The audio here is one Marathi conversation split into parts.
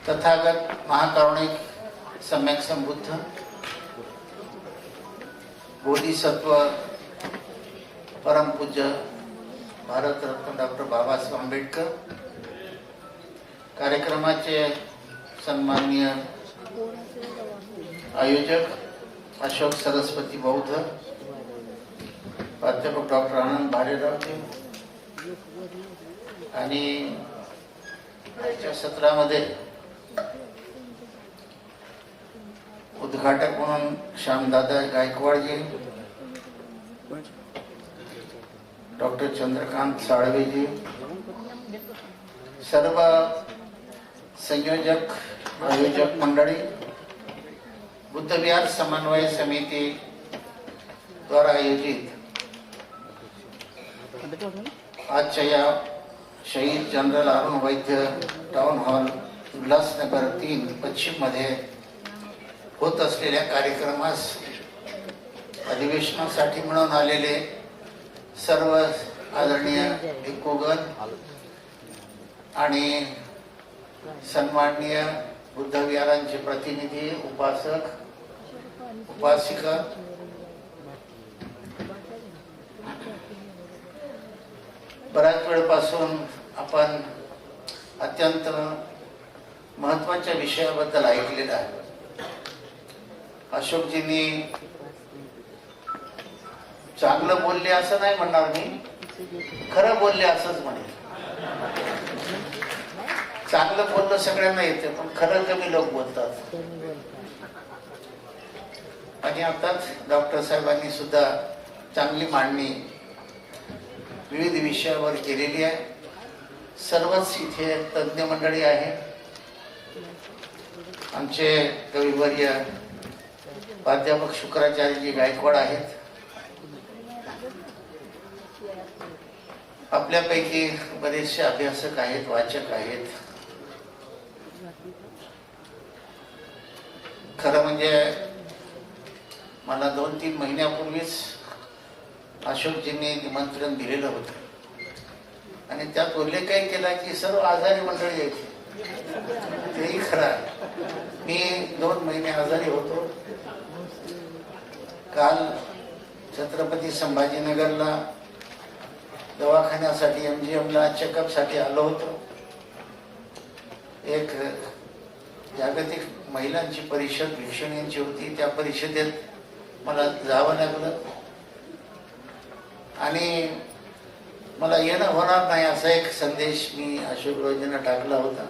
तथागत महाकारुणिक सम्यक संबुद्ध बोधिसत्व परमपूज्य भारतरत्न डॉक्टर बाबासाहेब आंबेडकर, कार्यक्रमाचे सन्माननीय आयोजक अशोक सरस्वती बौद्ध, प्राध्यापक डॉक्टर आनंद भारेरावजी आणि आजच्या सत्रामध्ये उद्घाटक म्हणून श्यामदादा गायकवाडजी, डॉक्टर चंद्रकांत साळवेजी, सर्व संयोजक आयोजक मंडळी, बुद्धविहार समन्वय समिती द्वारा आयोजित आजच्या या शहीद जनरल अरुण वैद्य टाउन हॉल उल्हासनगर 3 पश्चिम मध्ये होत असलेल्या कार्यक्रमास अधिवेशनासाठी म्हणून आलेले सर्व आदरणीय भिक्खूगण आणि सन्माननीय बुद्धविहारांचे प्रतिनिधी, उपासक उपासिका, बऱ्याच वेळपासून आपण अत्यंत महत्वाच्या विषयाबद्दल ऐकलेलं आहे. अशोकजींनी चांगलं बोलले असं नाही म्हणणार मी, खरं बोलले असंच म्हणेल. चांगलं बोलणं सगळ्यांना येते, पण खरं कमी लोक बोलतात. आणि आताच डॉक्टर साहेबांनी सुद्धा चांगली मांडणी विविध विषयावर केलेली आहे. सर्वच इथे तज्ञ मंडळी आहे. आमचे कविवर्य प्राध्यापक शुक्राचार्यजी गायकवाड आहेत. आपल्यापैकी बरेचसे अभ्यासक आहेत, वाचक आहेत. खरं म्हणजे मला 2-3 महिन्यापूर्वीच अशोकजींनी निमंत्रण दिलेलं होतं आणि त्यात उल्लेख काय केला की सर्व आजारी मंडळी यायची. तेही खरं आहे. मी 2 महिने आजारी होतो. काल छत्रपती संभाजीनगरला दवाखान्यासाठी MGMला चेकअप साठी आलो होतो. एक जागतिक महिलांची परिषद भिक्षुणींची होती. त्या परिषदेत मला जावं लागलं आणि मला येणं होणार नाही असा एक संदेश मी अशोकरावजींना टाकला होता.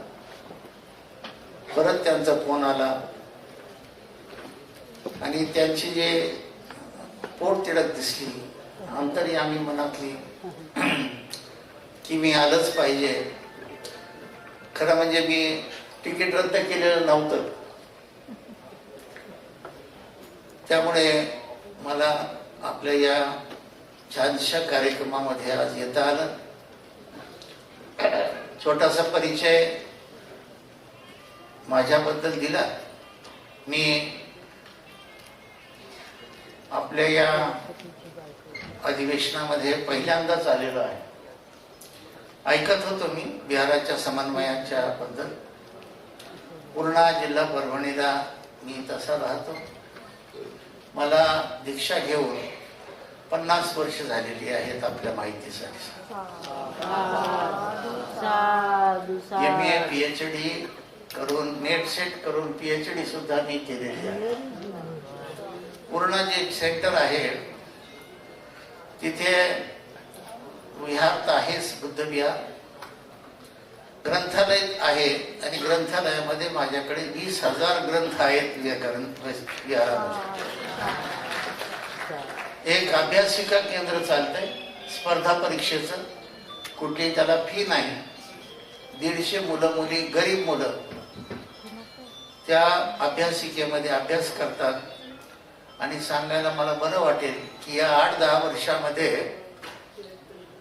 परत त्यांचा फोन आला आणि त्यांची जे पोट तिडक दिसली अंतर्यामी मनातली की मी आलंच पाहिजे. खरं म्हणजे मी तिकीट रद्द केलेलं नव्हतं, त्यामुळे मला आपल्या या छानशा कार्यक्रमामध्ये आज येता आलं. छोटासा परिचय माझ्याबद्दल दिला. मी आपल्या या अधिवेशनामध्ये पहिल्यांदाच आलेलो आहे. ऐकत होतो मी बिहाराच्या समन्वयाच्या बद्दल. पूर्णा जिल्हा परभणीला मी तसा राहतो. मला दीक्षा घेऊन 50 वर्ष झालेली आहेत आपल्या माहितीसाठी. MA PhD करून नेट सेट करून PhD सुद्धा मी केलेली आहे. पूर्ण जे सेंटर आहे तिथे विहार तर आहेच, बुद्ध विहार, ग्रंथालय आहे आणि ग्रंथालयामध्ये माझ्याकडे 20,000 ग्रंथ आहेत. विहारामध्ये एक अभ्यासिका केंद्र चालतंय स्पर्धा परीक्षेचं. कुठली त्याला फी नाही. 150 मुलं मुली, गरीब मुलं त्या अभ्यासिकेमध्ये अभ्यास करतात. आणि सांगायला मला बरं वाटेल की या 8-10 वर्षामध्ये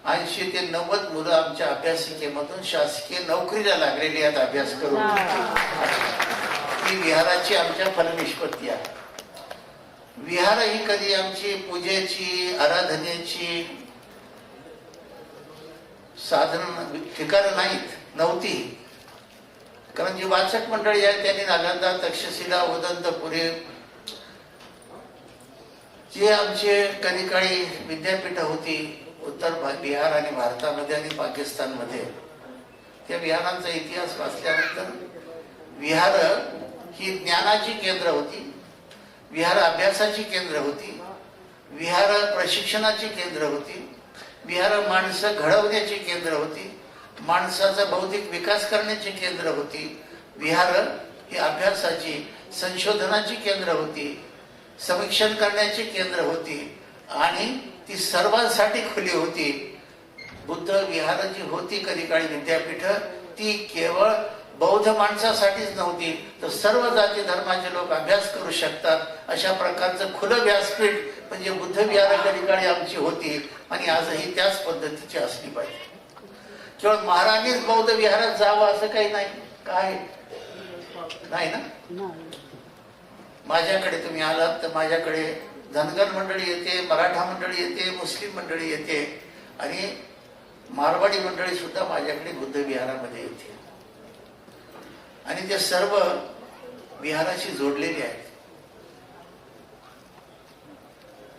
80 ते 90 मुलं आमच्या अभ्यासिकेमधून शासकीय नोकरीला लागलेली आहेत अभ्यास करून. ही विहाराची आमच्या फलनिष्पत्ती आहे. विहार ही कधी आमची पूजेची, आराधनेची साधन ठिकाणं नव्हती. कारण जी वाचक मंडळी आहे त्यांनी नालंदा, तक्षशिला, उदंतपुरी जे आमचे कधीकाळी विद्यापीठ होती उत्तर बिहार आणि भारतामध्ये आणि पाकिस्तानमध्ये, त्या विहारांचा इतिहास वाचल्यानंतर विहार ही ज्ञानाची केंद्र होती, विहार अभ्यासाची केंद्र होती, विहार प्रशिक्षणाची केंद्र होती, विहार माणसं घडवण्याची केंद्र होती, माणसाचा बौद्धिक विकास करण्याची केंद्र होती, विहार ही अभ्यासाची संशोधनाची केंद्र होती, समीक्षण करण्याची केंद्र होती आणि ती सर्वांसाठी खुली होती. बुद्ध विहार जी होती कधी काळी विद्यापीठ, ती केवळ बौद्ध माणसासाठीच नव्हती, तर सर्व जाती धर्माचे लोक अभ्यास करू शकतात अशा प्रकारचं खुलं व्यासपीठ म्हणजे बुद्ध विहार कधी काळी आमची होती आणि आजही त्याच पद्धतीची असली पाहिजे. केवळ महाराजांनीच बौद्ध विहारात जावं असं काही नाही, काय नाही ना. माझ्याकडे तुम्ही आलात तर माझ्याकडे धनगर मंडळी येते, मराठा मंडळी येते, मुस्लिम मंडळी येते आणि मारवाडी मंडळी सुद्धा माझ्याकडे बुद्ध विहारामध्ये येते आणि ते सर्व विहाराशी जोडलेले आहेत.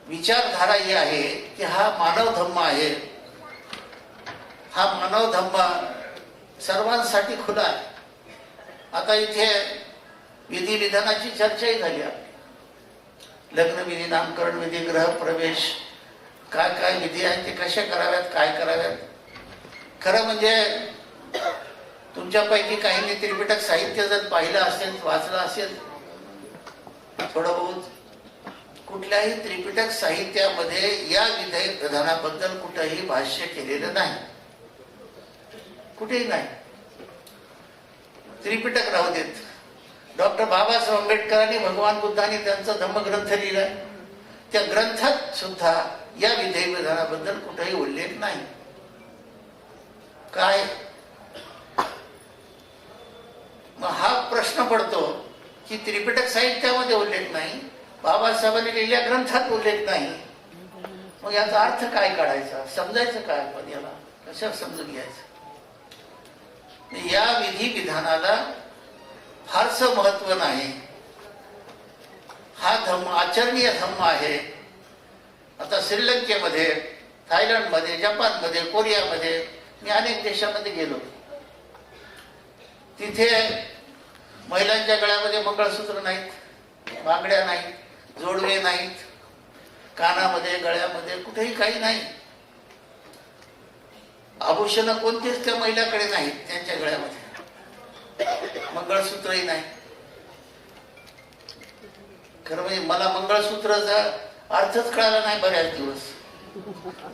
विचारधारा ही आहे की हा मानव धम्म आहे, हा मानव धम्म सर्वांसाठी खुला आहे. आता इथे विधी विधानाची चर्चाही झाली आपली, लग्न विधी, नामकरण विधी, गृहप्रवेश, काय काय विधी आहेत ते कशा कराव्यात, काय कराव्यात. खरं म्हणजे तुमच्यापैकी काहींनी त्रिपिटक साहित्य जर पाहिलं असेल, वाचलं असेल थोडं बहुत, कुठल्याही त्रिपिटक साहित्यामध्ये या विधी विधानाबद्दल कुठेही भाष्य केलेलं नाही, कुठेही नाही. त्रिपिटक राहू देत, डॉक्टर बाबासाहेब आंबेडकरांनी भगवान बुद्धांनी त्यांचा धम्मग्रंथ लिहिलाय, त्या ग्रंथात सुद्धा या विधी विधानाबद्दल कुठेही उल्लेख नाही. काय मग हा प्रश्न पडतो की त्रिपिटक साहित्यामध्ये उल्लेख नाही, बाबासाहेबांनी लिहिलेल्या ग्रंथात उल्लेख नाही, मग याचा अर्थ काय काढायचा, समजायचं काय, पण याला कशा समजून घ्यायचं. या विधी विधानाला फारसं महत्व नाही. हा धम्म आचरणीय धम्म आहे. आता श्रीलंकेमध्ये, थायलंडमध्ये, जपानमध्ये, कोरियामध्ये, मी अनेक देशामध्ये गेलो, तिथे महिलांच्या गळ्यामध्ये मंगळसूत्र नाहीत, बांगड्या नाहीत, जोडवे नाहीत, कानामध्ये, गळ्यामध्ये कुठेही काही नाही. आभूषण कोणतेच त्या महिलाकडे नाहीत, त्यांच्या गळ्यामध्ये मंगळसूत्रही नाही. खरं म्हणजे मला मंगळसूत्राचा अर्थच कळाला नाही बऱ्याच दिवस.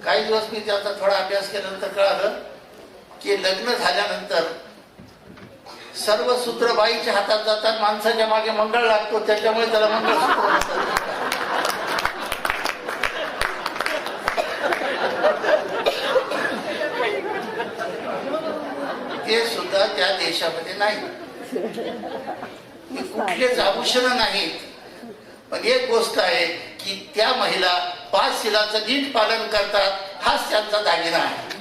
काही दिवस मी त्याचा थोडा अभ्यास केल्यानंतर कळालं की लग्न झाल्यानंतर सर्व सूत्र बाईच्या हातात जातात, माणसाच्या मागे मंगळ लागतो, त्याच्यामुळे त्याला मंगळसूत्र म्हणतात. ते सुद्धा त्या देशामध्ये नाही, कुठलेच आभूषण नाहीत. पण एक गोष्ट आहे की त्या महिला 5 शिलाचं नीट पालन करतात, हाच त्यांचा दागिना आहे.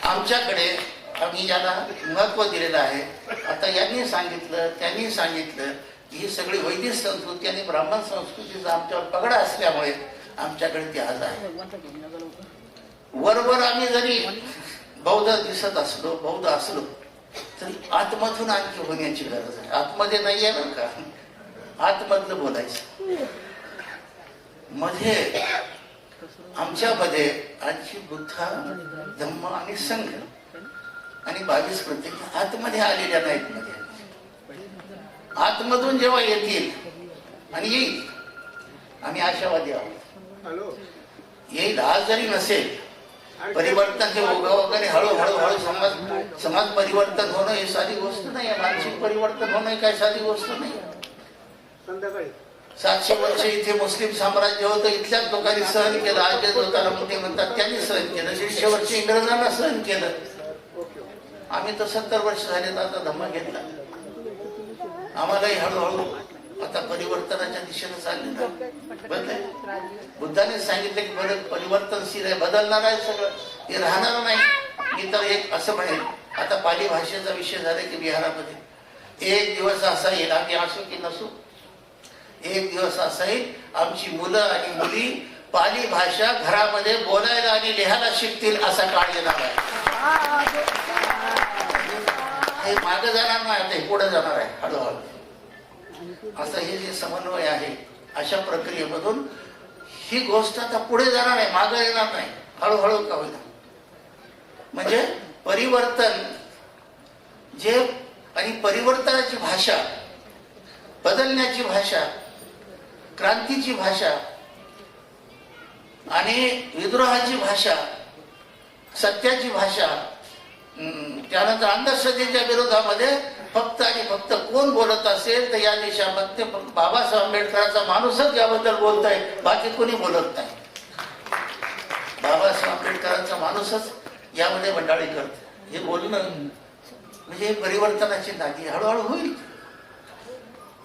आमच्याकडे आम्ही याला महत्व दिलेलं आहे. आता यांनी सांगितलं, त्यांनी सांगितलं की ही सगळी वैदिक संस्कृती आणि ब्राह्मण संस्कृतीचा आमच्यावर पगडा असल्यामुळे आमच्याकडे ती आज आहे. वरवर आम्ही जरी बौद्ध दिसत असलो, बौद्ध असलो, तरी आतमधून आणखी होण्याची गरज आहे. आतमध्ये नाही आहे बरं का, आतमधलं बोलायचं. मध्ये आमच्यामध्ये आणखी बुद्ध, धम्म आणि संघ आणि 22 प्रत्येक आतमध्ये आलेल्या नाहीत. मध्ये आतमधून जेव्हा येतील आणि येईल, आम्ही आशावादी आहोत, येईल. आज जरी नसेल परिवर्तन, हे वगैरे हळूहळू समाज परिवर्तन होणं ही साधी गोष्ट नाही. मानसिक परिवर्तन होणं काही साधी गोष्ट नाही. 700 वर्ष इथे मुस्लिम साम्राज्य होतं, इथल्याच लोकांनी सहन केलं. आज जे लोकांना मोठे म्हणतात त्यांनी सहन केलं. 150 वर्ष इंग्रजांना सहन केलं. आम्ही तर 70 वर्ष झाले तर आता धम्म घेतला. आम्हालाही हळूहळू आता परिवर्तनाच्या दिशेने चालले बदलाय. बुद्धाने सांगितलं की परिवर्तनशील आहे, बदलणार आहे सगळं, हे राहणार नाही. मी तर एक असं म्हणेन आता पाली भाषेचा विषय झाला की बिहारामध्ये एक दिवस असा येईल, आम्ही असू की नसू, एक दिवस असा येईल आमची मुलं आणि मुली पाली भाषा घरामध्ये बोलायला आणि लिहायला शिकतील, असा काळ येणार आहे. हे मागे जाणार नाही, आता पुढे जाणार आहे हळूहळू. असं हे जे समन्वय आहे, अशा प्रक्रियेमधून ही गोष्ट आता पुढे जाणार आहे, मागे येणार नाही, हळूहळू का होईना. म्हणजे परिवर्तन जे, आणि परिवर्तनाची भाषा, बदलण्याची भाषा, क्रांतीची भाषा आणि विद्रोहाची भाषा, सत्याची भाषा, त्यानंतर अंधश्रद्धेच्या विरोधामध्ये फक्त आणि फक्त कोण बोलत असेल तर या देशामध्ये बाबासाहेब आंबेडकरांचा माणूसच याबद्दल बोलत आहे, बाकी कोणी बोलत नाही. बाबासाहेब आंबेडकरांचा माणूसच यामध्ये मंडाळी करते. हे बोलणं म्हणजे परिवर्तनाची नादी हळूहळू होईल.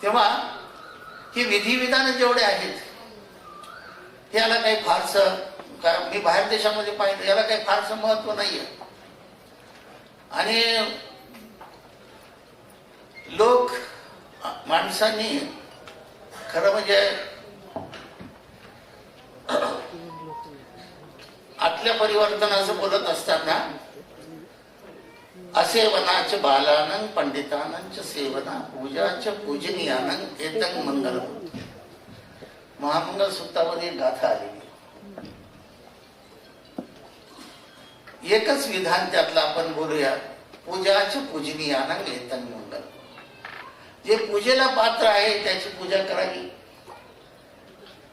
तेव्हा ही विधिविधान जेवढे आहेत याला काही फारसं, कारण मी बाहेर देशामध्ये पाहिलं, याला काही फारसं महत्व नाहीये. आणि लोक, माणसांनी खरं म्हणजे आतल्या परिवर्तनाचं बोलत असताना असेवनाच बालानं पंडितांच सेवना पूजाच पूजनीयानं एतंग मंगल. महामंगल सूक्तामध्ये एक गाथा आलेली, एकच विधान त्यातलं आपण बोलूया, पूजाच पूजनीयानं एतंग मंगल. जे पूजेला पात्र आहे त्याची पूजा करावी,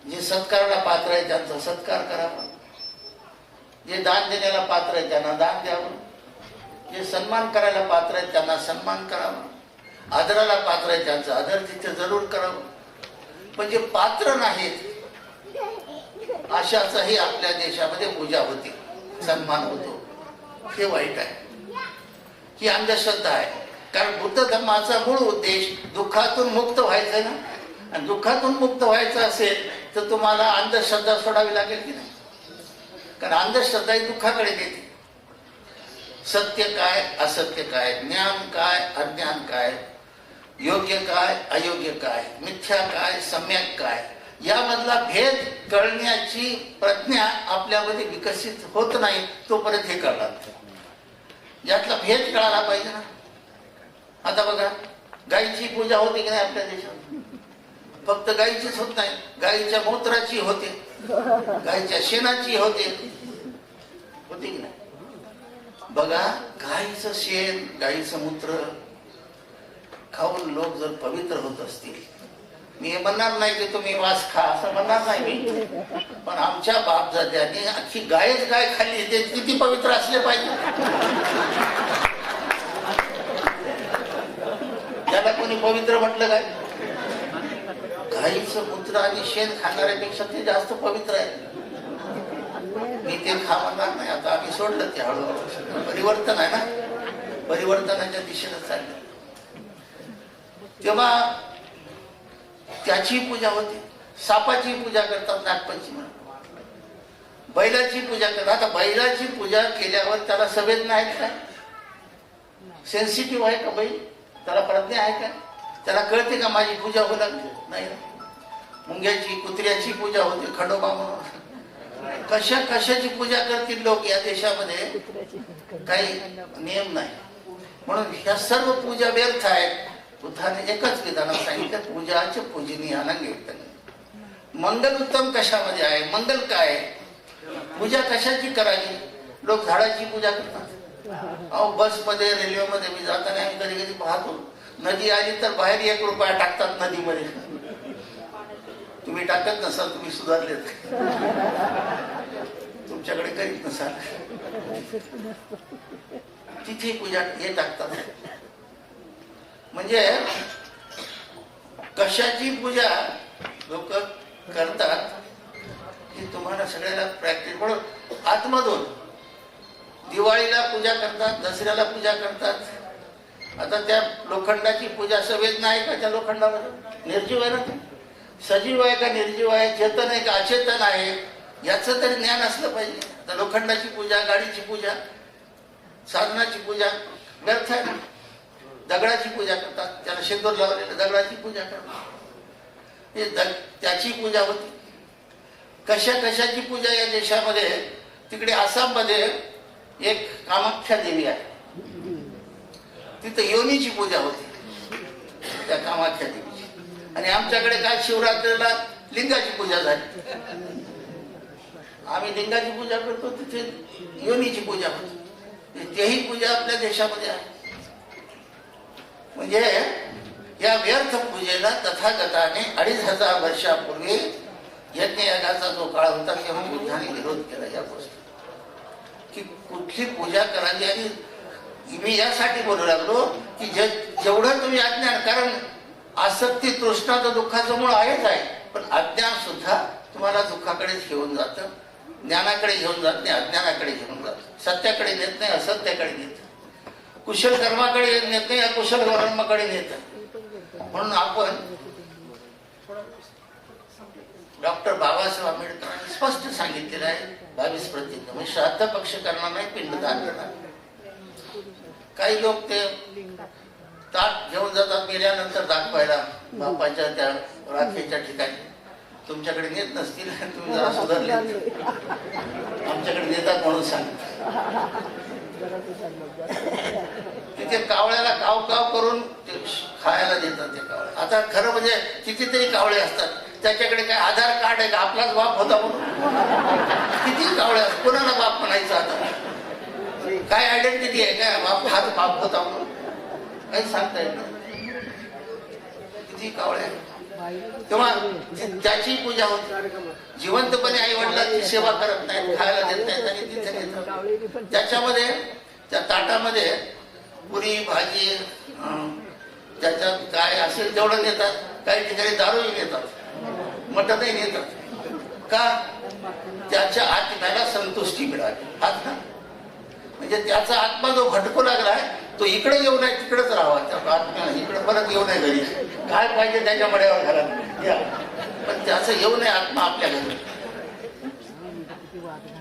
जे सत्काराला पात्र आहे त्यांचा सत्कार करावा, जे दान देण्याला पात्र आहे त्यांना दान द्यावं, जे सन्मान करायला पात्र आहे त्यांना सन्मान करावा, आदराला पात्र आहे त्यांचा आदर तिथे जरूर करावं. पण जे पात्र नाहीत अशाचही आपल्या देशामध्ये पूजा होती, सन्मान होतो. हे वाईट आहे, ही अंधश्रद्धा आहे. कारण बुद्ध धर्माचा मूळ उद्देश दुःखातून मुक्त व्हायचं ना, आणि दुःखातून मुक्त व्हायचं असेल तर तुम्हाला अंधश्रद्धा सोडावी लागेल की नाही. कारण अंधश्रद्धा ही दुःखाकडे नेते. सत्य काय, असत्य काय, ज्ञान काय, अज्ञान काय, योग्य काय, अयोग्य काय, मिथ्या काय, सम्यक काय, यामधला भेद कळण्याची प्रज्ञा आपल्यामध्ये विकसित होत नाही तोपर्यंत हे कळणार. यातला भेद कळायला पाहिजे ना. आता बघा, गायीची पूजा होते की नाही आपल्या देशात? फक्त गायीचीच होत नाही, गायीच्या मूत्राची होते, गायीच्या शेणाची होते की नाही. बघा, गायीचं शेण, गायीचं मूत्र खाऊन लोक जर पवित्र होत असतील, मी हे म्हणणार नाही की तुम्ही वास खा, असं म्हणणार नाही मी, पण आमच्या बापजाद्यांनी अख्खी गायच गाय खाल्ली, ते किती पवित्र असले पाहिजे. त्याला कोणी पवित्र म्हटलं काय? गायीचं मूत्र आणि शेण खाणाऱ्यापेक्षा ते जास्त पवित्र आहे. मी ते खा म्हणणार नाही. आता आम्ही सोडलं ते हळूहळू. परिवर्तन आहे ना, परिवर्तनाच्या दिशेनं चाललं. तेव्हा त्याची पूजा होते. सापाची पूजा करतात नागपंचमी, बैलाची पूजा करतात. आता बैलाची पूजा केल्यावर त्याला संवेदना आहेत काय? सेन्सिटिव्ह आहे का बैल? त्याला प्रज्ञा आहे का? त्याला कळते का माझी पूजा होऊ लागली? नाही. मुंग्याची, कुत्र्याची पूजा होते, खंडोबा म्हणून. कशाची पूजा करतील लोक या देशामध्ये? काही नियम नाही. म्हणून ह्या सर्व पूजा व्यर्थ आहेत. बुद्धाने एकच विधान सांगितलं, पूजाचे पूजनीयानं घेतलं. मंगल उत्तम कशामध्ये आहे? मंगल काय? पूजा कशाची करावी? लोक झाडाची पूजा करतात. अहो, बसमध्ये, रेल्वेमध्ये मी जाताना आम्ही कधी कधी पाहतो, नदी आली तर बाहेर 1 रुपया टाकतात नदीमध्ये. तुम्ही टाकत नसाल, तुम्ही सुधारलेत, तुमच्याकडे करीत नसाल. तिथे पूजा हे टाकतात. म्हणजे कशाची पूजा लोक करतात की तुम्हाला सगळ्याला प्रॅक्टिस. म्हणून आतमधून दिवाळीला पूजा करतात, दसऱ्याला पूजा करतात. आता त्या लोखंडाची पूजा संवेदना आहे का त्या लोखंडामध्ये? निर्जीव आहे ना ते. सजीव आहे का निर्जीव आहे? चेतन आहे का अचेतन आहे? याचं तरी ज्ञान असलं पाहिजे. तर लोखंडाची पूजा, गाडीची पूजा, साधनाची पूजा व्यर्थ आहे ना. दगडाची पूजा करतात, त्याला शेंदूर लावलेलं दगडाची पूजा करतात, त्याची पूजा होती. कशा कशाची पूजा या देशामध्ये. तिकडे आसाममध्ये एक कामाख्या देवी आहे, तिथं योनीची पूजा होती त्या कामाख्या देवीची. आणि आमच्याकडे काय शिवरात्रीला लिंगाची पूजा झाली. आम्ही लिंगाची पूजा करतो, तिथे योनीची पूजा होती. तेही पूजा आपल्या देशामध्ये आहे. म्हणजे या व्यर्थ पूजेला तथागताने 2500 वर्षापूर्वी यज्ञयागाचा जो काळ होता तेव्हा बुद्धाने विरोध केला या गोष्टी की कुठली पूजा करायची. आणि मी यासाठी बोलू लागलो की जेवढं तुम्ही अज्ञान, कारण आसक्ती तृष्णाचं दुःखाचं मूळ आहेच आहे, पण अज्ञान सुद्धा तुम्हाला दुःखाकडेच घेऊन जातं, ज्ञानाकडे घेऊन जात नाही, अज्ञानाकडे घेऊन जात, सत्याकडे नेत नाही, असत्याकडे नेत, कुशल कर्माकडे नेत नाही, अकुशल कर्माकडे नेत. म्हणून आपण डॉक्टर बाबासाहेब आंबेडकरांनी स्पष्ट सांगितलेलं आहे 22 प्रतिज्ञा, म्हणजे श्राद्ध पक्ष करणार नाही, पिंडदान करणार. काही लोक ते ताट घेऊन जातात मेल्यानंतर दाखवायला बापाच्या त्या राखेच्या ठिकाणी. तुमच्याकडे नेत नसतील, तुम्ही जरा सुधारले, आमच्याकडे नेतात म्हणून सांग. तिथे कावळ्याला काव काव करून ते खायला देतात ते कावळे. आता खरं म्हणजे कितीतरी कावळे असतात, त्याच्याकडे काय आधार कार्ड आहे का आपलाच बाप होता म्हणून? किती कावळे असतात, कोणाला बाप म्हणायचं? आता काय आयडेंटिटी आहे काय बाप हाच बाप होता म्हणून? काही सांगता येत नाही. किती कावळे. तेव्हा त्याची पूजा होती. जिवंतपणे आई वडिलांची सेवा करत नाहीत, खायला देत नाहीत आणि तिथे नेतात. त्याच्यामध्ये त्या ताटामध्ये पुरी भाजी त्याच्यात काय असेल तेवढं नेतात. काही ठिकाणी दारूही नेतात, मटणही नेतात. का? त्याच्या आत्म्याला संतुष्टी मिळाली. हाच ना, म्हणजे त्याचा आत्मा जो भटकू लागलाय तो इकडे येऊ नये, तिकडेच राहावा. त्या आत्म्याला इकडे परत येऊ नये घरी. काय पाहिजे त्याच्या मड्यावर घरात या, पण त्याचं येऊ नये आत्मा आपल्या घरी.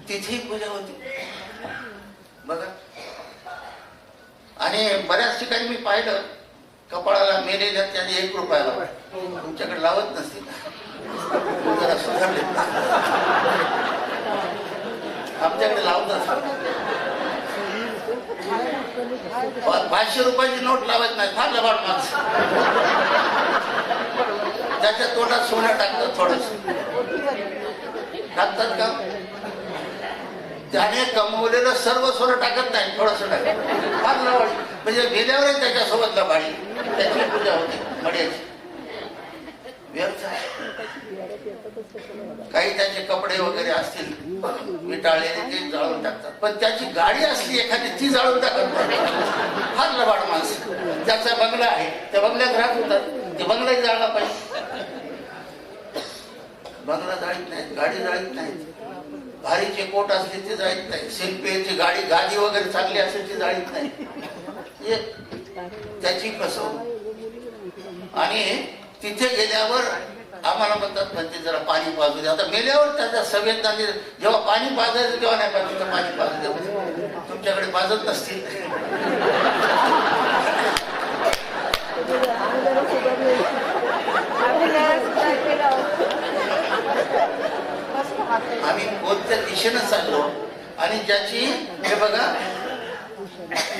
तिथेही पूजा होती बघा. आणि बऱ्याच ठिकाणी मी पाहिलं कपाळाला मेलेल्या त्याने 1 रुपया लावा. तुमच्याकडे लावत नसतील, जरा सुधारले. आमच्याकडे लावतात. 500 रुपयाची नोट लावत नाही, फार लबाड माणसं. त्याच्या तोंडात सोनं टाकतात, थोडस टाकतात का? त्याने कमवलेलं सर्व सोनं टाकत नाही, थोडस टाकत. फार लबाड. म्हणजे गेल्यावरच त्याच्यासोबत लबाडी. त्याची पूजा होती मड्याची. व्यर्थ आहे. काही त्याचे कपडे वगैरे असतील विटाळलेले ते जाळून टाकतात, पण त्याची गाडी असली एखादी ती जाळून टाकत नाही. फार लबाड माणसं. त्याचा बंगला आहे, त्या बंगल्यात राहत होतात, ते बंगलाही जाळला पाहिजे. बंगला जाळीत नाहीत, गाडी जाळीत नाहीत, भारीचे कोट असले ते जाळीत नाही, शिल्पीची गाडी गादी वगैरे चांगली असेल ती जाळीत नाही. त्याची फसवणूक. आणि तिथे गेल्यावर आम्हाला म्हणतात म्हणजे जरा पाणी पाजू दे. आता मेल्यावर त्याच्या संवेदनाने जेव्हा पाणी पाजायचं तेव्हा नाही पाहिजे, तर पाणी पाजू द्या. तुमच्याकडे पाजत नसतील. आम्ही कोणत्या दिशेनं चाललो आणि ज्याची हे बघा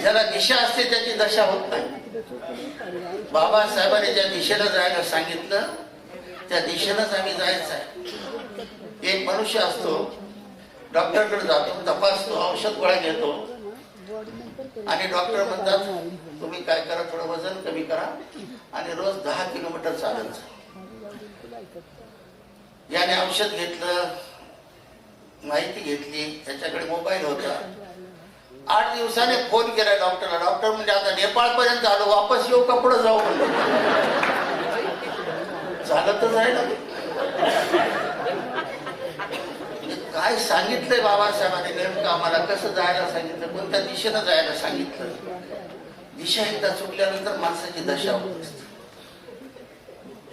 ज्याला दिशा असते त्याची दशा होत नाही. बाबासाहेबांनी ज्या दिशेला जायला सांगितलं त्या दिशेनंच आम्ही जायचं आहे. एक मनुष्य असतो, डॉक्टरकडे जातो, तपासतो, औषध गोळ्या घेतो आणि डॉक्टर म्हणतात तुम्ही काय करा, थोडं वजन कमी करा आणि रोज 10 किलोमीटर चालत जा. याने औषध घेतलं, माहिती घेतली, त्याच्याकडे मोबाईल होता. 8 दिवसाने फोन केला डॉक्टरला. डॉक्टर म्हणजे आता नेपाळ पर्यंत आलो, वापस येऊ का पुढे जाऊ म्हणलं. झालं तर जायला. काय सांगितलंय बाबासाहेबांनी नेमकं आम्हाला, कसं जायला सांगितलं, कोणत्या दिशेनं जायला सांगितलं. दिशा एकदा चुकल्यानंतर माणसाची दशा होत असते.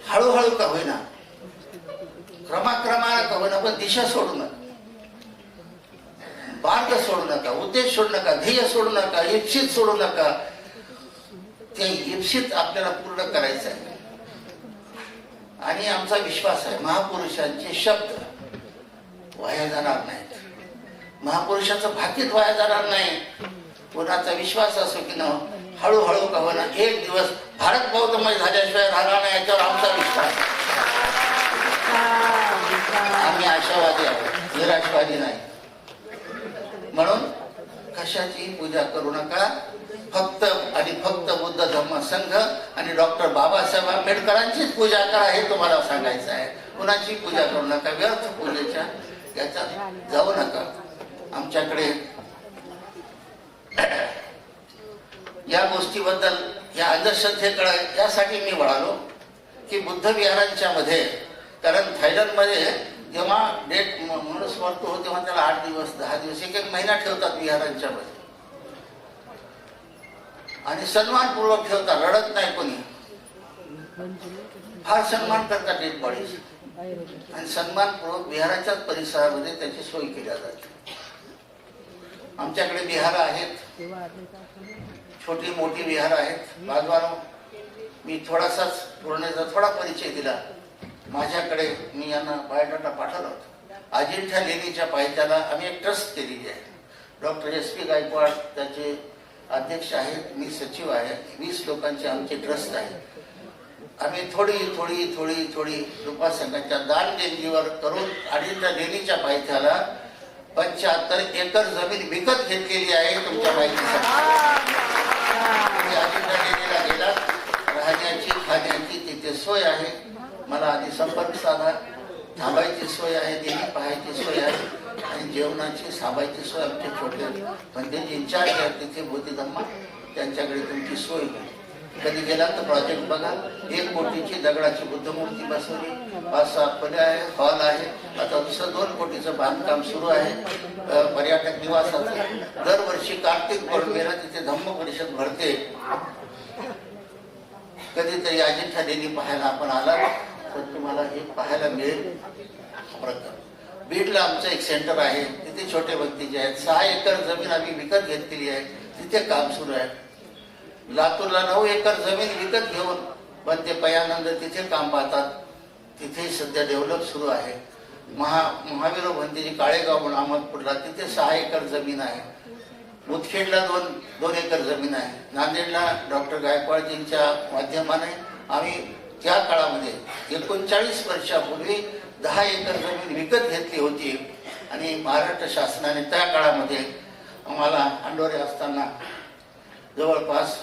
हळूहळू का होईना, क्रमाक्रमानं का होईना, पण दिशा सोडू नका, मार्ग सोडू नका, उद्देश सोडू नका, ध्येय सोडू नका, इच्छित सोडू नका. त्या इप्सित आपल्याला पूर्ण करायचं आहे. आणि आमचा विश्वास आहे महापुरुषांचे शब्द वाया जाणार नाहीत, महापुरुषाचं भाकीत वाया जाणार नाही. कोणाचा विश्वास असो की न, हळूहळू का होईना एक दिवस भारत बौद्धमय झाल्याशिवाय राहणार नाही, याच्यावर आमचा विश्वास. आम्ही आशावादी आहोत, निराशवादी नाही. म्हणून कशाची पूजा करू नका, फक्त आणि फक्त बुद्ध धम्म संघ आणि डॉक्टर बाबासाहेब आंबेडकरांचीच पूजा करा, हे तुम्हाला सांगायचं आहे. कुणाची पूजा करू नका, व्यर्थ पूजेच्या याच्यात जाऊ नका. आमच्याकडे या गोष्टीबद्दल, या अंधश्रद्धेकडे यासाठी मी वळालो की बुद्ध विहारांच्या मध्ये, कारण थायलंडमध्ये जेव्हा डेट माणूस मरतो हो तेव्हा त्याला 8 दिवस 10 दिवस एक महिना ठेवतात विहारांच्या मध्ये, आणि सन्मानपूर्वक ठेवतात, रडत नाही कोणी, फार सन्मान करतात डेड बॉडीज, आणि सन्मानपूर्वक विहाराच्याच परिसरामध्ये त्याची सोय केली जाते. आमच्याकडे विहार आहेत, छोटी मोठी विहार आहेत. बाजवानो मी थोडासाच पूर्णेचा थोडा परिचय दिला. माझ्याकडे मी यांना बायोडाटा पाठवला होता. अजिंठा लेणीच्या पायथ्याला आम्ही एक ट्रस्ट केलेली आहे. डॉक्टर SP गायकवाड त्याचे अध्यक्ष आहेत, मी सचिव आहे. 20 लोकांचे आमचे ट्रस्ट आहे. आम्ही थोडी थोडी थोडी थोडी उपासकांच्या दान देणगीवर करून अजिंठा लेणीच्या पायथ्याला 75 एकर जमीन विकत घेतलेली आहे. तुमच्या माहितीसाठी अजिंठा लेणीला गेला, राहण्याची खाण्याची तिथे सोय आहे. मला आधी संपर्क साधा, थांबायची सोय आहे, देणी पाहायची सोय आहे, आणि जेवणाची साबायची सोय आमचे छोटे म्हणजे इन्चार्ज आहेत तिथे बोधिधम्मा, त्यांच्याकडे तुमची सोय होईल. कधी गेला तर प्रोजेक्ट बघा. 1 कोटीची दगडाची बुद्धमूर्ती बसवली, 5-6 खोल्या आहे, हॉल आहे. आता दुसरं 2 कोटीचं बांधकाम सुरू आहे पर्यटक निवासाचं. दरवर्षी कार्तिक पौर्णिमेला तिथे धम्म परिषद भरते. कधीतरी अजिंठा लेणी पाहायला आपण आला तर तुम्हाला हे पाहायला मिळेल. बीडला आमचं एक सेंटर आहे, तिथे छोटे भक्ती जे आहेत. 6 एकर जमीन आम्ही विकत घेतलेली आहे, तिथे काम सुरू आहे. लातूरला 9 एकर जमीन विकत घेऊन पण ते पयानंद तिथे काम पाहतात, तिथे सध्या डेव्हलप सुरू आहे. महावीर भंतेजी काळेगाव म्हणून अहमदपूरला, तिथे 6 एकर जमीन आहे. मुदखेडला 2 एकर जमीन आहे. नांदेडला डॉक्टर गायकवाडजींच्या माध्यमाने आम्ही त्या काळामध्ये 39 वर्षापूर्वी 10 एकर जमीन विकत घेतली होती, आणि महाराष्ट्र शासनाने त्या काळामध्ये आम्हाला अंडोरे असताना जवळपास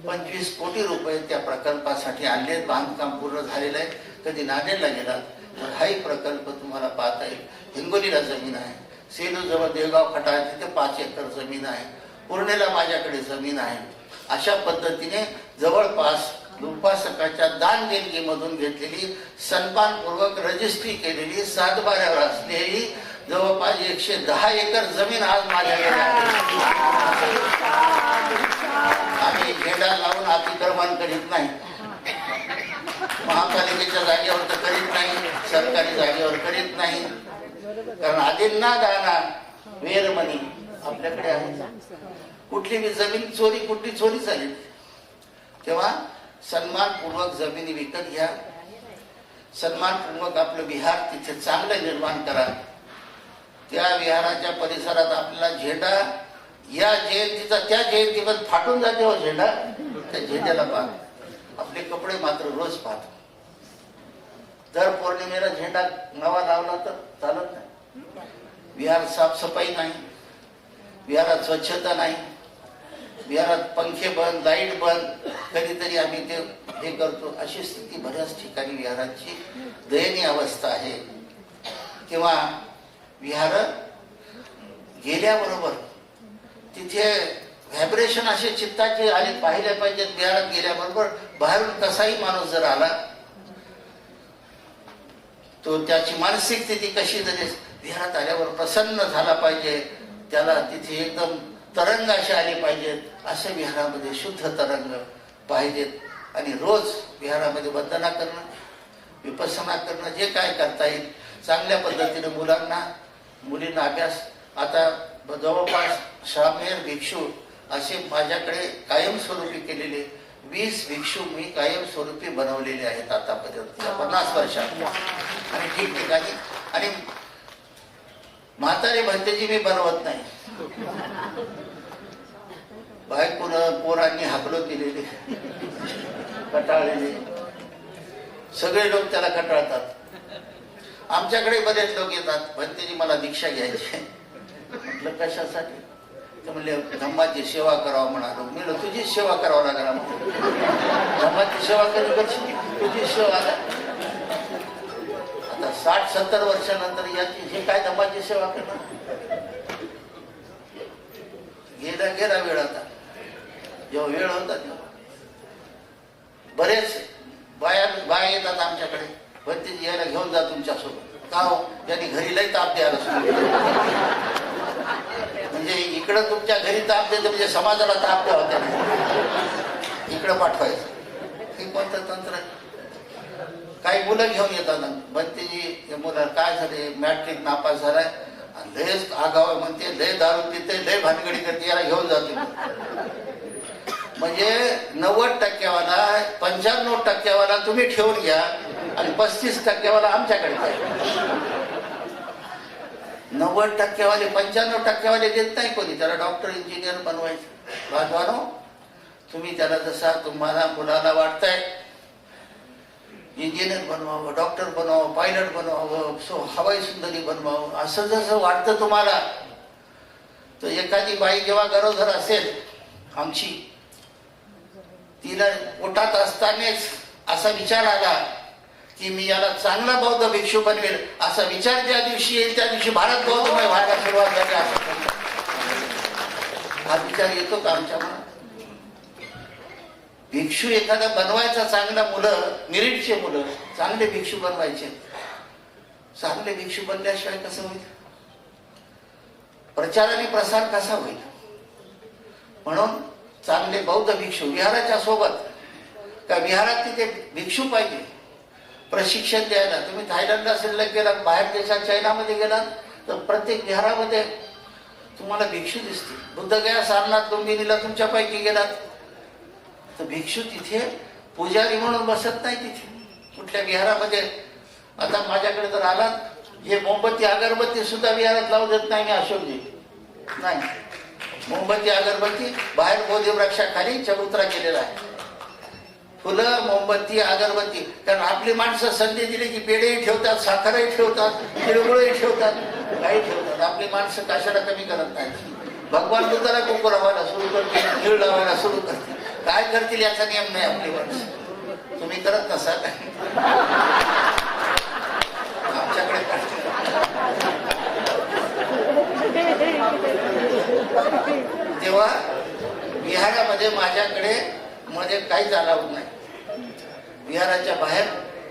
25 कोटी रुपये त्या प्रकल्पासाठी आणले. बांधकाम पूर्ण झालेलं आहे. कधी नांदेडला गेला तर हाही प्रकल्प तुम्हाला पाहता येईल. हिंगोलीला जमीन आहे, सेलू जवळ देवगाव फटा आहे, तिथे 5 एकर जमीन आहे. पूर्णेला माझ्याकडे जमीन आहे. अशा पद्धतीने जवळपास उपासकाच्या दान देणगीमधून घेतलेली, सन्मानपूर्वक रजिस्ट्री केलेली, 7/12 असलेली जवळपास 110 एकर जमीन आज माझ्याकडे आहे. आम्ही झेंडा लावून अतिक्रमण करीत नाही, महापालिकेच्या जागेवर तर करीत नाही, सरकारी जागेवर करीत नाही, कारण आदिंना दाना वेरमणी आपल्याकडे आहे. कुठली बी जमीन चोरी, कुठली चोरी झाली, तेव्हा सन्मानपूर्वक जमिनी विकत घ्या. सन्मानपूर्वक आपलं विहार तिथे चांगलं निर्माण करा. त्या विहाराच्या परिसरात आपल्याला झेंडा या जयंतीचा त्या जयंतीवर फाटून जाते हो झेंडा, त्या झेंड्याला पाहतो. आपले कपडे मात्र रोज पाहतो. दर पौर्णिमेला झेंडा नवा लावला तर चालत नाही. विहार साफसफाई नाही, विहारात स्वच्छता नाही, विहारात पंखे बंद, लाईट बंद, कधीतरी आम्ही ते हे करतो. अशी स्थिती बऱ्याच ठिकाणी विहारांची दयनीय अवस्था आहे. किंवा विहार गेल्याबरोबर तिथे व्हायब्रेशन असे चित्ताचे आले पाहिले पाहिजेत. विहारात गेल्याबरोबर बाहेरून कसाही माणूस जर आला तो त्याची मानसिक स्थिती कशी झाली, विहारात आल्यावर प्रसन्न झाला पाहिजे, त्याला तिथे एकदम तरंग असे आले पाहिजेत. असे विहारामध्ये शुद्ध तरंग पाहिजेत. आणि रोज विहारामध्ये वंदना करणं, विपස්සना करणं, जे काय करता येईल चांगल्या पद्धतीने मुलांना मुलींना अभ्यास. आता जवळपास शामेर भिक्षू असे माझ्याकडे कायमस्वरूपी केलेले 20 भिक्षू मी कायमस्वरूपी बनवलेले आहेत आतापर्यंत या 50 वर्षात आणि ठिकठिकाणी. आणि म्हातारे भंतेजी मी बनवत नाही, बायकोन पोरांनी हाकलो केलेले, कटाळलेले सगळे लोक त्याला कटाळतात. आमच्याकडे बरेच लोक येतात, भंतेजी मला दीक्षा घ्यायची. म्हटलं कशासाठी? तर म्हणले धम्माची सेवा करावं म्हणालो. मी तुझी सेवा करावं लागला, धम्माची सेवा कधी करशील, तुझी सेवा. आता 60-70 वर्षानंतर याची हे काय धम्माची सेवा करणार? गेला वेळ. आता जेव्हा वेळ होता तेव्हा बरेच बाया येतात आमच्याकडे, भंतेजी यायला घेऊन जा तुमच्यासोबत. का हो? त्यांनी घरी लई ताप द्यायला सुरू. म्हणजे इकडं तुमच्या घरी ताप देतं म्हणजे समाजाला ताप द्यावा त्याने इकडं पाठवायचं. हे कोणतं तंत्र आहे? काही मुलं घेऊन येतात, भंतेजी मुलं काय झाले, मॅट्रिक नापास झालाय, लयच आगाव म्हणते, लय दारू पिते, लय भानगडी करते, याला घेऊन जातो. म्हणजे 90% 95% तुम्ही ठेवून घ्या आणि 35% आमच्याकडे पाहिजे. 90% 95% देत नाही कोणी. त्याला डॉक्टर इंजिनियर बनवायचं. बाजवानो, तुम्ही त्याला जसा तुम्हाला मुलाला वाटतंय इंजिनियर बनवावं, डॉक्टर बनवावं, पायलट बनवावं, हवाई सुंदरी बनवावं, असं जसं वाटतं तुम्हाला, तर एखादी बाई जेव्हा गरोदर असेल आमची, तिला पोटात असतानाच असा विचार आला की मी याला चांगला बौद्ध भिक्षू बनवेल, असा विचार ज्या दिवशी येईल त्या दिवशी भारत बौद्धमय व्हायला सुरुवात झाली. असं हा विचार येतो का आमच्या मनात? भिक्षू एखादा बनवायचा, चांगला मुलं, मेरिटचे मुलं चांगले भिक्षू बनवायचे. चांगले भिक्षू बनल्याशिवाय कसं होईल? प्रचार आणि प्रसार कसा होईल? म्हणून चांगले बौद्ध भिक्षू विहाराच्या सोबत, का विहारात तिथे भिक्षू पाहिजे प्रशिक्षण द्यायला. तुम्ही थायलंडला शिल्लक गेलात, बाहेर देशात चायनामध्ये गेलात, तर प्रत्येक विहारामध्ये तुम्हाला भिक्षू दिसतील. बुद्धगया, सारनाथ, लुंबिनीला तुमच्यापैकी गेलात तर भिक्षू तिथे पुजारी म्हणून बसत नाही. तिथे कुठल्या विहारामध्ये, आता माझ्याकडे जर आलात, हे मोमबत्ती अगरबत्ती सुद्धा विहारात लावू देत नाही मी, अशोकजी नाही. मोमबत्ती अगरबत्ती बाहेर बोधिवृक्षाखाली चबुतरा केलेला आहे. फुलं, मोमबत्ती, अगरबत्ती. कारण आपली माणसं संधी दिली की पेढेही ठेवतात, साखरही ठेवतात, तिळगुळही ठेवतात, काही ठेवतात. आपली माणसं कशाला कमी करत नाही. भगवान बुद्धाला कुंकू लावायला सुरू करतील, तिळ लावायला सुरू करतील. काय करतील याचा नियम नाही आपली माणसं. तुम्ही करत नसाल, आमच्याकडे तेव्हा विहारामध्ये माझ्याकडे मध्ये काहीच अलाउड नाही. विहाराच्या बाहेर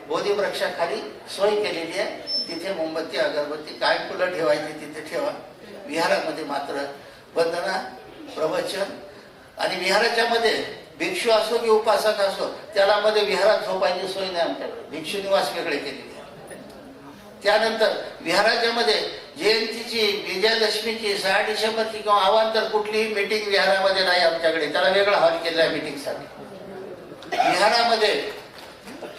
बोधिवृक्षाखाली सोय केलेली आहे, तिथे मोमबत्ती अगरबत्ती काय फुलं ठेवायची तिथे ठेवा. विहारामध्ये मात्र वंदना, प्रवचन. आणि विहाराच्या मध्ये भिक्षू असो की उपासक असो, त्याला मध्ये विहारात झोपायची सोय नाही आमच्याकडे. भिक्षू निवास वेगळे केलेले. त्यानंतर विहाराच्या मध्ये जयंतीची, विजयादशमीची, 6 डिसेंबरची किंवा अवांतर कुठलीही मीटिंग विहारामध्ये नाही आमच्याकडे. त्याला वेगळा हॉल केला आहे मीटिंगसाठी. विहारामध्ये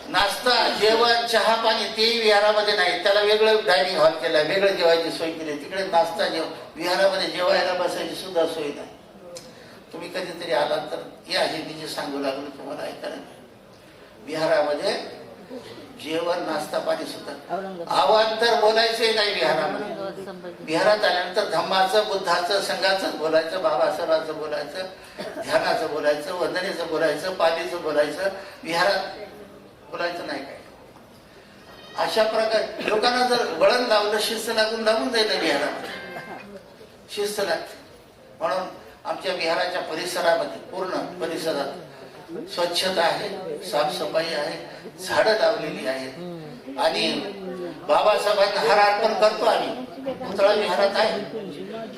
नाश्ता, जेवण, चहा, पाणी तेही विहारामध्ये नाही. त्याला वेगळं डायनिंग हॉल केला आहे, वेगळं जेवायची सोय केली. तिकडे नाश्ता, विहारामध्ये जेवायला बसायची सुद्धा सोय नाही. तुम्ही कधीतरी आलात तर या, हे मी जे सांगू लागलो तुम्हाला ऐकायला. विहारामध्ये जेवण, नाश्ता, पाणी सुद्धा. अवांतर बोलायचंही नाही विहारामध्ये. विहारात आल्यानंतर धम्माचं, बुद्धाचं, संघाचं बोलायचं, बाबासाहेबांचं बोलायचं, ध्यानाचं बोलायचं, वंदनेचं बोलायचं, पालीचं बोलायचं. विहारात बोलायचं नाही काय. अशा प्रकारे लोकांना जर वळण लावलं, शिस्त लागून जाईल विहारामध्ये, शिस्त लागते. म्हणून आमच्या विहाराच्या परिसरामध्ये, पूर्ण परिसरात स्वच्छता आहे, साफसफाई आहे, झाडं लावलेली आहेत. आणि बाबासाहेबांना हार अर्पण करतो आम्ही. पुतळा विहारात आहे,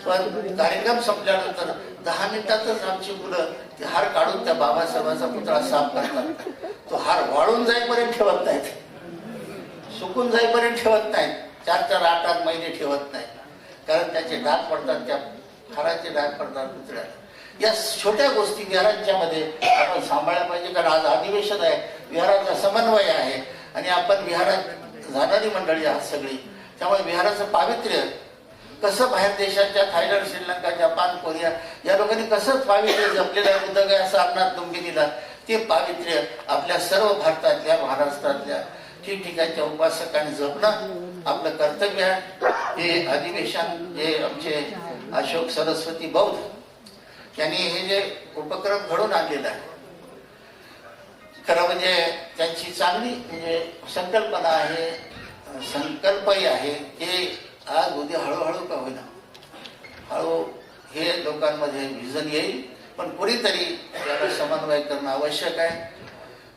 पण कार्यक्रम संपल्यानंतर 10 मिनिटातच आमची मुलं ते हार काढून त्या बाबासाहेबांचा पुतळा साफ करतात. तो हार वाळून जाईपर्यंत ठेवत नाहीत, सुकून जाईपर्यंत ठेवत नाहीत, 4-4, 8-8 महिने ठेवत नाहीत. कारण त्याचे डाग पडतात, त्या हाराचे डाग पडतात पुतळ्याला. या छोट्या गोष्टी विहारांच्या मध्ये आपण सांभाळल्या पाहिजे, कारण आज अधिवेशन आहे, विहाराचा समन्वय आहे आणि आपण विहारात जाणारी मंडळी आहात सगळी, त्यामुळे विहाराचं पावित्र्य कसं बाहेर देशाच्या थायलंड, श्रीलंका, जपान, कोरिया या लोकांनी कसं पावित्र्य जपलेलं आहे उदगया सारनाथ लुंबिनीला, ते पावित्र्य आपल्या सर्व भारतातल्या, महाराष्ट्रातल्या ठिकठिकाणच्या उपासकांनी जपणं आपलं कर्तव्य आहे. हे अधिवेशन जे आमचे अशोक सरस्वती बौद्ध यांनी हे जे उपक्रम घडून आणलेला आहे, खरं म्हणजे त्यांची चांगली म्हणजे संकल्पना आहे, संकल्पही आहे. हे आज उद्या हळूहळू का होईना हळू हे लोकांमध्ये विजन येईल, पण कुणीतरी याला समन्वय करणं आवश्यक आहे.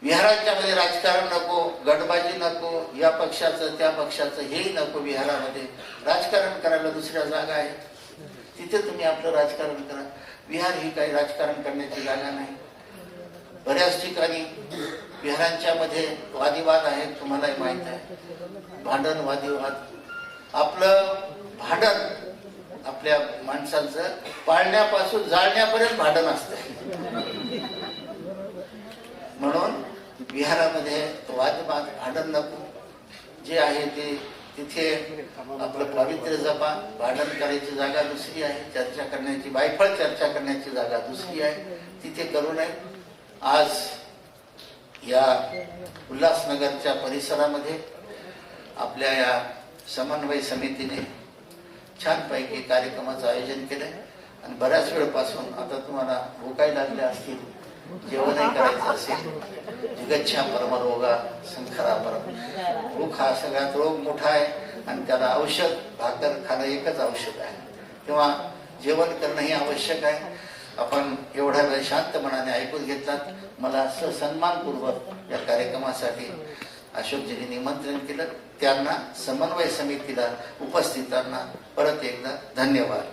विहारांच्या मध्ये राजकारण नको, गटबाजी नको, या पक्षाचं त्या पक्षाचं हेही नको. विहारामध्ये राजकारण करायला दुसऱ्या जागा आहेत, तिथे तुम्ही आपलं राजकारण करा. विहार ही काही राजकारण करण्याची जागा नाही. बऱ्याच ठिकाणी विहारांच्या मध्ये वादिवाद आहेत, तुम्हालाही माहित आहे, भांडण वादिवाद. आपलं भांडण आपल्या माणसांचं पाळण्यापासून जाळण्यापर्यंत भांडण असतं. म्हणून विहारामध्ये वादवाद, भांडण नको. जे आहे ते तिथे आपलं पावित्र्य जपा. भांडण करायची जागा दुसरी आहे, चर्चा करण्याची, वायफळ चर्चा करण्याची जागा दुसरी आहे, तिथे करू नये. आज या उल्हासनगरच्या परिसरामध्ये आपल्या या समन्वय समितीने छानपैकी कार्यक्रमाचं आयोजन केलंय आणि बऱ्याच वेळपासून आता तुम्हाला भूकाही लागल्या असतील, जेवणही करायचं असेल. जिगच्छा परमरोगा संखरा परम. भूक हा सगळ्यात रोग मोठा आहे आणि त्याला औषध भाकर खाणं एकच औषध आहे, तेव्हा जेवण करणं ही आवश्यक आहे. आपण एवढ्या वेळ शांत मनाने ऐकून घेतलात. मला सन्मानपूर्वक या कार्यक्रमासाठी अशोकजींनी निमंत्रण केलं, त्यांना समन्वय समितीला उपस्थितांना परत एकदा धन्यवाद.